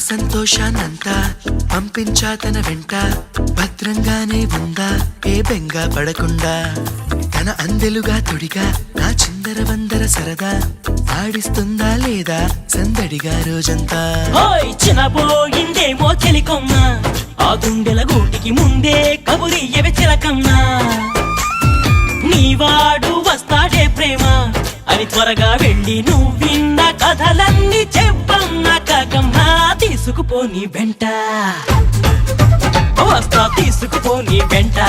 సంతోషాన్నంతా పంపించా తన వెంట భద్రంగానే ఉందా ఏ బెంగ పడకుండా తన అందెలుగా తొడిగా నా చిందర వందర సరదా ఆడిస్తుందా లేదా సందడిగా రోజంతా చిన్నపోయిందేమో చెలికొమ్మ ఆ గుండెల గూటికి ముందే కబురియవే చిలకన్నా నీవాడు వస్తాడే ప్రేమ అని త్వరగా వెళ్ళి నువ్వు విన్న కథలన్నీ చెప్పన్నా కాకమ్మా తీసుకుపోని వెంట వస్తా తీసుకుపోని వెంట